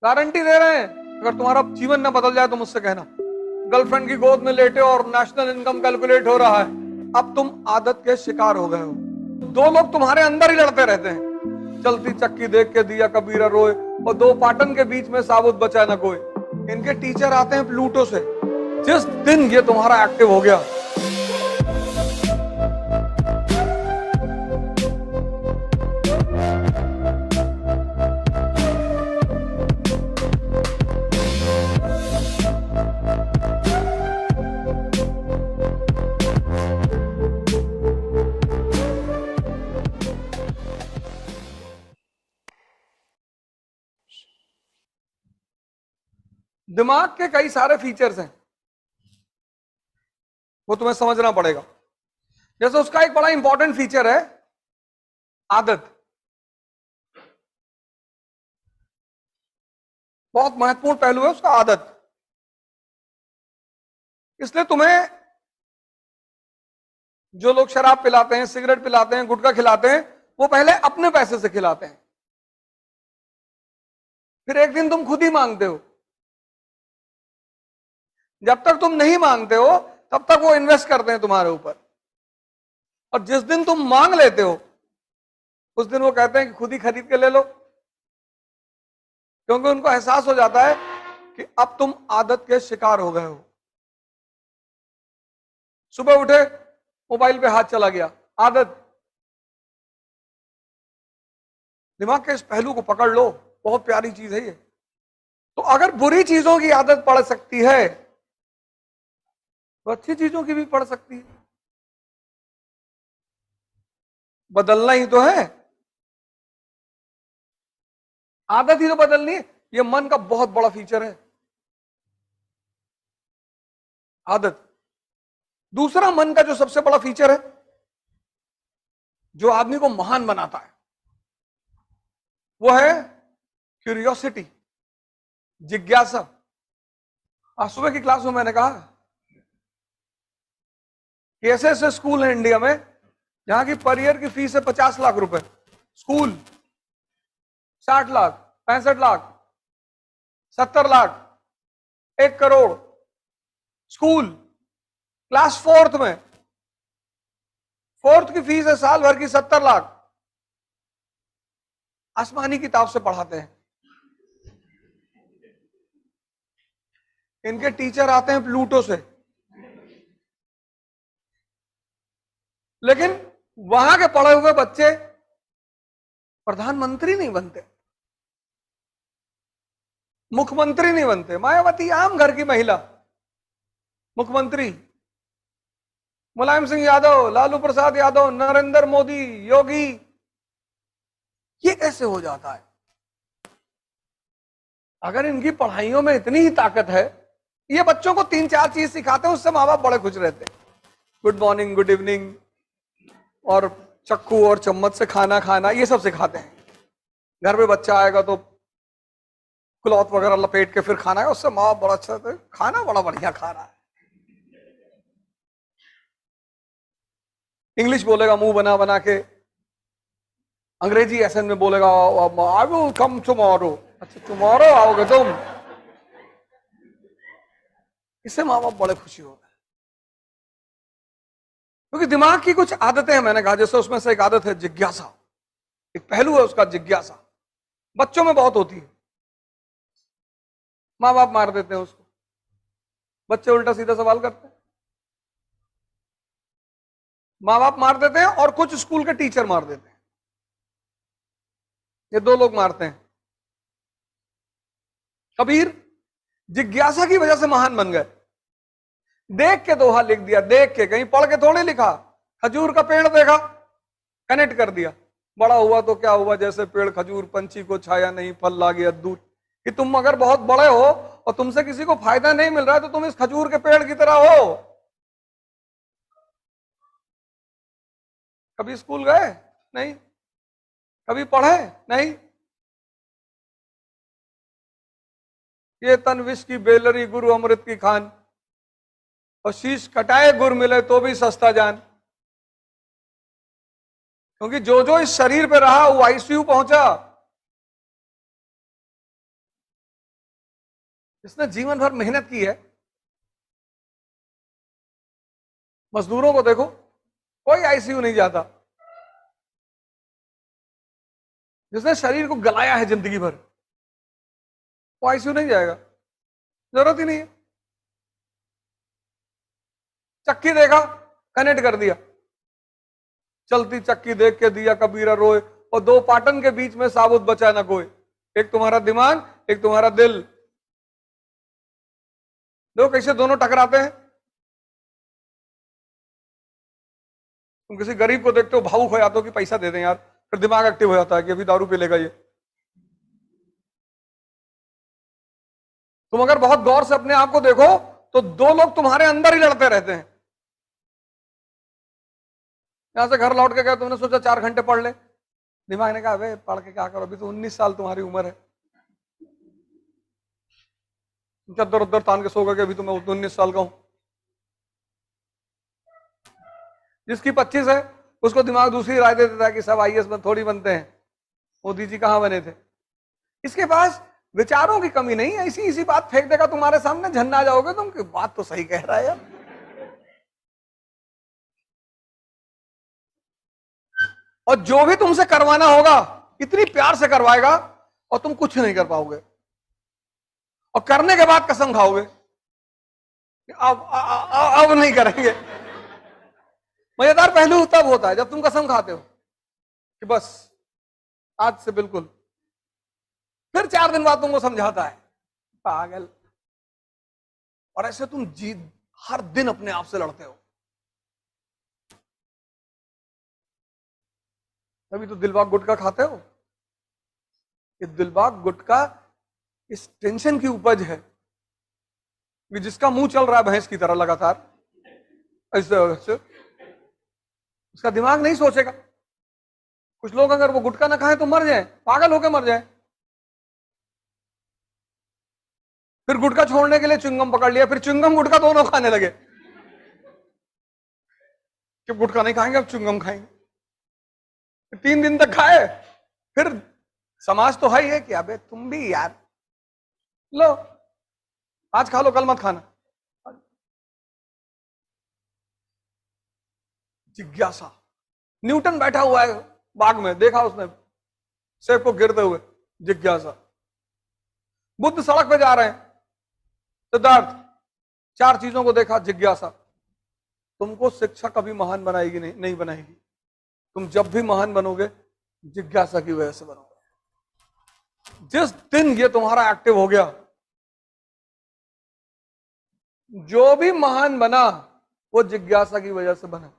Guarantee दे रहे हैं, अगर तुम्हारा जीवन न बदल जाए तो मुझसे कहना। गर्लफ्रेंड की गोद में लेटे और नेशनल इनकम कैलकुलेट हो रहा है। अब तुम आदत के शिकार हो गए हो। दो लोग तुम्हारे अंदर ही लड़ते रहते हैं। चलती चक्की देख के दिया कबीरा रोए, और दो पाटन के बीच में साबुत बचा न कोई। इनके टीचर आते हैं प्लूटो से। जिस दिन ये तुम्हारा एक्टिव हो गया, दिमाग के कई सारे फीचर्स हैं, वो तुम्हें समझना पड़ेगा। जैसे उसका एक बड़ा इंपॉर्टेंट फीचर है आदत। बहुत महत्वपूर्ण पहलू है उसका आदत। इसलिए तुम्हें जो लोग शराब पिलाते हैं, सिगरेट पिलाते हैं, गुटखा खिलाते हैं, वो पहले अपने पैसे से खिलाते हैं, फिर एक दिन तुम खुद ही मांगते हो। जब तक तुम नहीं मांगते हो तब तक वो इन्वेस्ट करते हैं तुम्हारे ऊपर, और जिस दिन तुम मांग लेते हो उस दिन वो कहते हैं कि खुद ही खरीद के ले लो, क्योंकि उनको एहसास हो जाता है कि अब तुम आदत के शिकार हो गए हो। सुबह उठे, मोबाइल पे हाथ चला गया, आदत। दिमाग के इस पहलू को पकड़ लो, बहुत प्यारी चीज है ये। तो अगर बुरी चीजों की आदत पड़ सकती है तो अच्छी चीजों की भी पड़ सकती है। बदलना ही तो है, आदत ही तो बदलनी है। ये मन का बहुत बड़ा फीचर है, आदत। दूसरा मन का जो सबसे बड़ा फीचर है, जो आदमी को महान बनाता है, वो है क्यूरियोसिटी, जिज्ञासा। आज सुबह की क्लास में मैंने कहा कि ऐसे ऐसे स्कूल है इंडिया में जहां की पर ईयर की फीस है 50 लाख रुपए। School 60 lakh, 65 lakh, 70 lakh, 1 crore. School class fourth में, फोर्थ की फीस है साल भर की 70 लाख। आसमानी किताब से पढ़ाते हैं। इनके टीचर आते हैं प्लूटो से, लेकिन वहां के पढ़े हुए बच्चे प्रधानमंत्री नहीं बनते, मुख्यमंत्री नहीं बनते। मायावती आम घर की महिला मुख्यमंत्री, मुलायम सिंह यादव, लालू प्रसाद यादव, नरेंद्र मोदी, योगी। ये कैसे हो जाता है? अगर इनकी पढ़ाइयों में इतनी ही ताकत है, ये बच्चों को 3-4 चीज सिखाते हैं, उससे माँ बाप बड़े खुश रहते हैं। गुड मॉर्निंग, गुड इवनिंग, और चक्कू और चम्मच से खाना खाना, ये सब सिखाते हैं। घर में बच्चा आएगा तो क्लॉथ वगैरह लपेट के फिर खाना है, उससे माँ बाप बड़ा अच्छा है, खाना बड़ा बढ़िया खा रहा है। इंग्लिश बोलेगा मुंह बना बना के, अंग्रेजी एसेंट में बोलेगा आई विल कम टुमारो। अच्छा, टुमारो आओगे तुम? इससे माँ बाप बड़े खुशी होते हैं, क्योंकि दिमाग की कुछ आदतें हैं। मैंने कहा जैसे उसमें से एक आदत है जिज्ञासा, एक पहलू है उसका जिज्ञासा। बच्चों में बहुत होती है, माँ बाप मार देते हैं उसको, बच्चे उल्टा सीधा सवाल करते हैं। माँ बाप मार देते हैं और कुछ स्कूल के टीचर मार देते हैं। ये दो लोग मारते हैं। कबीर जिज्ञासा की वजह से महान बन गए। देख के दोहा लिख दिया, देख के, कहीं पढ़ के थोड़ी लिखा। खजूर का पेड़ देखा, कनेक्ट कर दिया। बड़ा हुआ तो क्या हुआ, जैसे पेड़ खजूर, पंछी को छाया नहीं, फल ला गया दूर। कि तुम अगर बहुत बड़े हो और तुमसे किसी को फायदा नहीं मिल रहा है तो तुम इस खजूर के पेड़ की तरह हो। कभी स्कूल गए? नहीं। कभी पढ़े? नहीं। ये तन विष की बेलरी, गुरु अमृत की खान, और शीश कटाए गुर मिले तो भी सस्ता जान। क्योंकि जो जो इस शरीर पे रहा वो आईसीयू पहुंचा। जिसने जीवन भर मेहनत की है, मजदूरों को देखो, कोई आईसीयू नहीं जाता। जिसने शरीर को गलाया है जिंदगी भर, वो आईसीयू नहीं जाएगा, जरूरत ही नहीं है। चक्की देखा, कनेक्ट कर दिया, चलती चक्की देख के दिया कबीरा रोए, और दो पाटन के बीच में साबुत बचा ना कोई, एक तुम्हारा दिमाग, एक तुम्हारा दिल। देखो कैसे दोनों टकराते हैं। तुम किसी गरीब को देखते हो, भावुक हो जाते हो कि पैसा दे दें यार, फिर दिमाग एक्टिव हो जाता है कि अभी दारू पी लेगा ये। तुम अगर बहुत गौर से अपने आप को देखो तो दो लोग तुम्हारे अंदर ही लड़ते रहते हैं। यहां से घर लौट के गए, तुमने सोचा 4 घंटे पढ़ ले, दिमाग ने कहा अबे पढ़ के क्या करो, अभी तो 19 साल तुम्हारी उम्र है। चद्दर उद्दर तान के सो गए, अभी तो मैं 19 साल का हूं। जिसकी 25 है उसको दिमाग दूसरी राय दे देता है कि सब आईएएस में थोड़ी बनते हैं, मोदी जी कहां बने थे। इसके पास विचारों की कमी नहीं है, इसी इसी बात फेंक देगा तुम्हारे सामने, झन्ना जाओगे तुम कि बात तो सही कह रहा है यार। और जो भी तुमसे करवाना होगा इतनी प्यार से करवाएगा और तुम कुछ नहीं कर पाओगे, और करने के बाद कसम खाओगे कि अब नहीं करेंगे। मजेदार पहलू तब होता है जब तुम कसम खाते हो कि बस आज से बिल्कुल, फिर 4 दिन बाद तुमको समझाता है पागल। और ऐसे तुम जीत हर दिन अपने आप से लड़ते हो। अभी तो दिलबाग गुटखा खाते हो, ये दिलबाग गुटखा इस टेंशन की उपज है कि जिसका मुंह चल रहा है भैंस की तरह लगातार, ऐसे उसका दिमाग नहीं सोचेगा। कुछ लोग अगर वो गुटखा ना खाएं तो मर जाएं, पागल होकर मर जाएं। फिर गुटखा छोड़ने के लिए च्युइंगम पकड़ लिया, फिर च्युइंगम गुटखा दोनों खाने लगे कि गुटखा नहीं खाएंगे अब च्युइंगम खाएंगे। 3 दिन तक खाए, फिर समाज तो है ही है कि अबे तुम भी यार, लो आज खा लो कल मत खाना। जिज्ञासा। न्यूटन बैठा हुआ है बाग में, देखा उसने सेब को गिरते हुए, जिज्ञासा। बुद्ध सड़क पे जा रहे हैं, सिद्धार्थ 4 चीजों को देखा, जिज्ञासा। तुमको शिक्षा कभी महान बनाएगी नहीं बनाएगी। तुम जब भी महान बनोगे जिज्ञासा की वजह से बनोगे। जिस दिन ये तुम्हारा एक्टिव हो गया, जो भी महान बना वो जिज्ञासा की वजह से बना।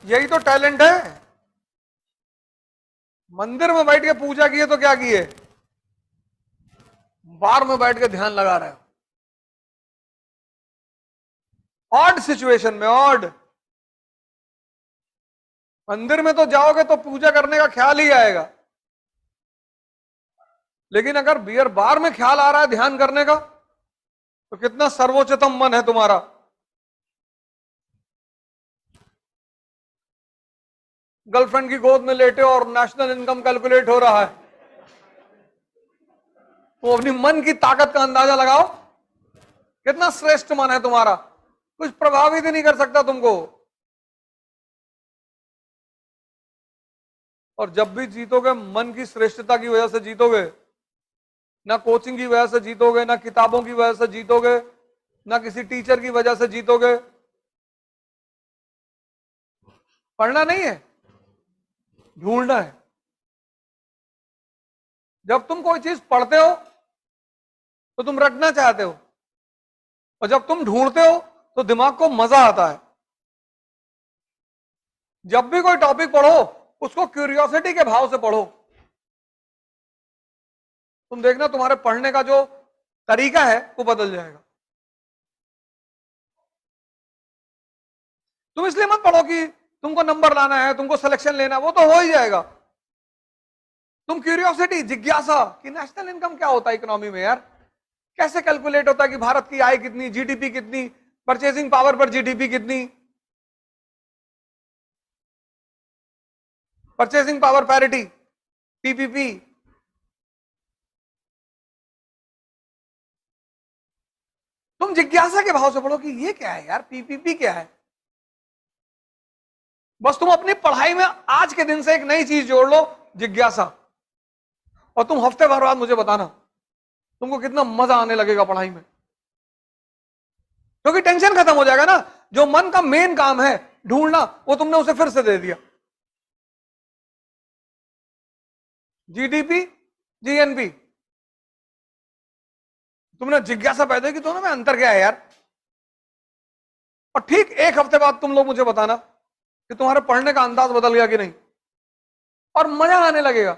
यही तो टैलेंट है। मंदिर में बैठ के पूजा किए तो क्या किए, बार में बैठ के ध्यान लगा रहे हो। ऑड सिचुएशन में, ऑड। मंदिर में तो जाओगे तो पूजा करने का ख्याल ही आएगा, लेकिन अगर बियर बार में ख्याल आ रहा है ध्यान करने का, तो कितना सर्वोच्चतम मन है तुम्हारा। गर्लफ्रेंड की गोद में लेटे और नेशनल इनकम कैलकुलेट हो रहा है, तो अपनी मन की ताकत का अंदाजा लगाओ, कितना श्रेष्ठ मन है तुम्हारा। कुछ प्रभावित ही नहीं कर सकता तुमको। और जब भी जीतोगे मन की श्रेष्ठता की वजह से जीतोगे, ना कोचिंग की वजह से जीतोगे, ना किताबों की वजह से जीतोगे, ना किसी टीचर की वजह से जीतोगे। पढ़ना नहीं है, ढूंढना है। जब तुम कोई चीज पढ़ते हो तो तुम रटना चाहते हो, और जब तुम ढूंढते हो तो दिमाग को मजा आता है। जब भी कोई टॉपिक पढ़ो उसको क्यूरियोसिटी के भाव से पढ़ो। तुम देखना तुम्हारे पढ़ने का जो तरीका है वो बदल जाएगा। तुम इसलिए मत पढ़ो कि तुमको नंबर लाना है, तुमको सिलेक्शन लेना है, वो तो हो ही जाएगा। तुम क्यूरियोसिटी, जिज्ञासा कि नेशनल इनकम क्या होता है इकोनॉमी में यार, कैसे कैलकुलेट होता है कि भारत की आय कितनी, जीडीपी कितनी, परचेसिंग पावर पर जीडीपी कितनी, परचेसिंग पावर पैरिटी, पीपीपी, तुम जिज्ञासा के भाव से पढ़ो कि ये क्या है यार, पीपीपी क्या है। बस तुम अपनी पढ़ाई में आज के दिन से एक नई चीज जोड़ लो, जिज्ञासा, और तुम हफ्ते भर बाद मुझे बताना तुमको कितना मजा आने लगेगा पढ़ाई में, क्योंकि टेंशन खत्म हो जाएगा ना। जो मन का मेन काम है ढूंढना, वो तुमने उसे फिर से दे दिया। जीडीपी, जीएनपी, तुमने जिज्ञासा पैदा की, दोनों में अंतर क्या है यार। और ठीक एक हफ्ते बाद तुम लोग मुझे बताना कि तुम्हारे पढ़ने का अंदाज बदल गया कि नहीं, और मजा आने लगेगा।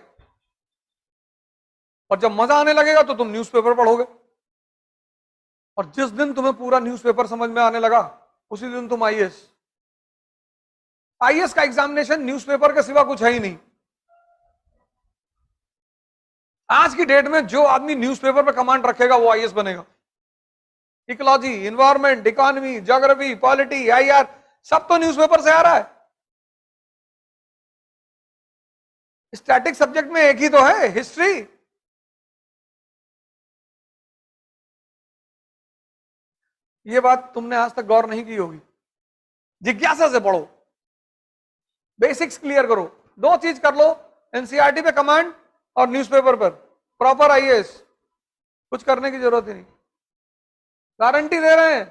और जब मजा आने लगेगा तो तुम न्यूज़पेपर पढ़ोगे, और जिस दिन तुम्हें पूरा न्यूज़पेपर समझ में आने लगा उसी दिन तुम आईएएस। आईएएस का एग्जामिनेशन न्यूज़पेपर के सिवा कुछ है ही नहीं। आज की डेट में जो आदमी न्यूज़पेपर पे कमांड रखेगा वो आईएएस बनेगा। Ecology, environment, economy, geography, polity, IR, सब तो न्यूज़पेपर से आ रहा है। स्टैटिक सब्जेक्ट में एक ही तो है, हिस्ट्री। ये बात तुमने आज तक गौर नहीं की होगी। जिज्ञासा से पढ़ो, बेसिक्स क्लियर करो, दो चीज कर लो, एनसीईआरटी पे कमांड और न्यूज़पेपर पर प्रॉपर आईएएस। कुछ करने की जरूरत ही नहीं, गारंटी दे रहे हैं।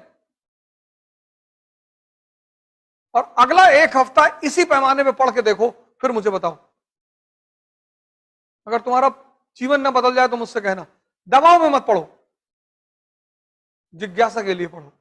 और अगला एक हफ्ता इसी पैमाने पे पढ़ के देखो, फिर मुझे बताओ। अगर तुम्हारा जीवन न बदल जाए तो मुझसे कहना। दबाव में मत पढ़ो, जिज्ञासा के लिए पढ़ो।